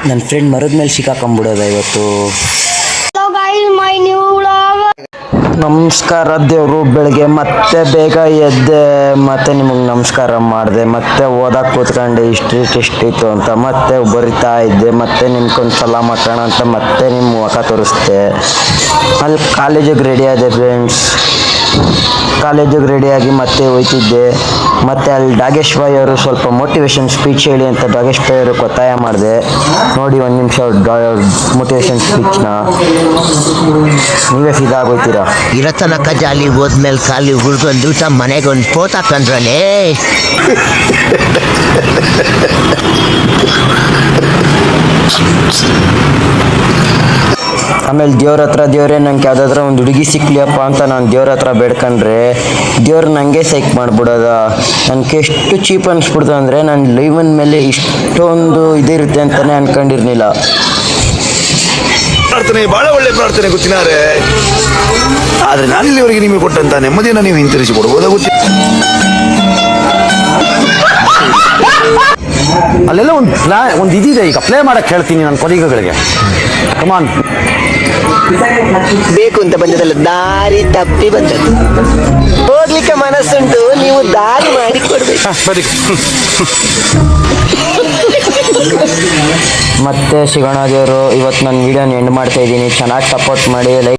ನನ್ನ ಫ್ರೆಂಡ್ ಮರದ ಮೇಲೆ ಸಿಕ್ಕಾಕೊಂಡ್ಬಿಡೋದ ಇವತ್ತು. ನಮಸ್ಕಾರ ದೇವರು. ಬೆಳಗ್ಗೆ ಮತ್ತೆ ಬೇಗ ಎದ್ದೆ, ಮತ್ತೆ ನಿಮಗೆ ನಮಸ್ಕಾರ ಮಾಡಿದೆ, ಮತ್ತೆ ಓದಕ್ಕೆ ಕೂತ್ಕೊಂಡೆ ಹಿಸ್ಟ್ರಿ ಟೆಸ್ಟ್ ಇತ್ತು ಅಂತ ಮತ್ತೆ ಬರಿತಾ ಇದ್ದೆ, ಮತ್ತೆ ನಿಮ್ಗೊಂದು ಸಲ ಮಾಡೋಣ ಅಂತ ಮತ್ತೆ ನಿಮ್ಮ ಮುಖ ತೋರಿಸ್ದೆ. ಅಲ್ಲಿ ಕಾಲೇಜಿಗೆ ರೆಡಿ ಆದೆ ಫ್ರೆಂಡ್ಸ್. ಕಾಲೇಜಿಗೆ ರೆಡಿಯಾಗಿ ಮತ್ತೆ ಹೋಯ್ತಿದ್ದೆ. ಮತ್ತು ಅಲ್ಲಿ ಡಾಗೇಶ್ವರಿ ಅವರು ಸ್ವಲ್ಪ ಮೋಟಿವೇಶನ್ ಸ್ಪೀಚ್ ಹೇಳಿ ಅಂತ ಡಾಗೇಶ್ವರಿ ಅವರು ಒತ್ತಾಯ ಮಾಡಿದೆ. ನೋಡಿ ಒಂದು ನಿಮಿಷ ಮೋಟಿವೇಶನ್ ಸ್ಪೀಚ್ನ, ನೀವೇ ಫಿದಾಗೋಯ್ತೀರಾ. ಇರೋ ತನಕ ಜಾಲಿ ಹೋದ್ಮೇಲೆ ಖಾಲಿ ಹುಡ್ಗೊಂಡು ತಮ್ಮ ಮನೆಗೊಂದು ಪೋತ ಹಾಕಂದ್ರಲೇ. ಆಮೇಲೆ ದೇವ್ರ ಹತ್ರ, ದೇವ್ರೇ ನಂಗೆ ಯಾವುದಾದ್ರೂ ಒಂದು ಹುಡುಗಿ ಸಿಕ್ಲಿಯಪ್ಪ ಅಂತ ನಾನು ದೇವ್ರ ಹತ್ರ ಬೇಡ್ಕೊಂಡ್ರೆ ದೇವ್ರು ನನಗೆ ಸೈಕ್ ಮಾಡಿಬಿಡೋದ. ನನಗೆ ಎಷ್ಟು ಚೀಪ್ ಅನಿಸ್ಬಿಡ್ತು ಅಂದರೆ ನಾನು ಲೈವನ್ ಮೇಲೆ ಇಷ್ಟೊಂದು ಇದಿರುತ್ತೆ ಅಂತಲೇ ಅನ್ಕೊಂಡಿರ್ಲಿಲ್ಲ. ಪ್ರಾರ್ಥನೆ ಬಹಳ ಒಳ್ಳೆ ಪ್ರಾರ್ಥನೆ ಗೊತ್ತಿನಾರೆ, ಆದರೆ ನಾನು ಇಲ್ಲಿವರೆಗೆ ನಿಮಗೆ ಕೊಟ್ಟಂತ ನೆಮ್ಮದಿಯನ್ನು ನೀವು ಹಿಂತಿರಿಸಿ ಕೊಡ್ಬೋದಾ ಗೊತ್ತಿಲ್ಲ. ಅಲ್ಲೆಲ್ಲ ಒಂದು ಇದಿದೆ, ಈಗ ಅಪ್ಲೈ ಮಾಡಕ್ಕೆ ಹೇಳ್ತೀನಿ ನನ್ನ ಕೊಲೀಗಗಳಿಗೆ. ಕಮಾನ್. ಬೇಕು ಅಂತ ಬಂದದಲ್ಲ, ದಾರಿ ತಪ್ಪಿ ಬಂದದ್ದು. ಹೋಗ್ಲಿಕ್ಕೆ ಮನಸ್ಸುಂಟು, ನೀವು ದಾರಿ ಮಾಡಿ ಕೊಡ್ಬೇಕು. ಮತ್ತೆ ಸಿಗೋಣ ದೇವರು. ಇವತ್ತು ನನ್ನ ವಿಡಿಯೋನ ಎಂಡ್ ಮಾಡ್ತಾ ಇದ್ದೀನಿ. ಚೆನ್ನಾಗಿ ಸಪೋರ್ಟ್ ಮಾಡಿ, ಲೈಕ್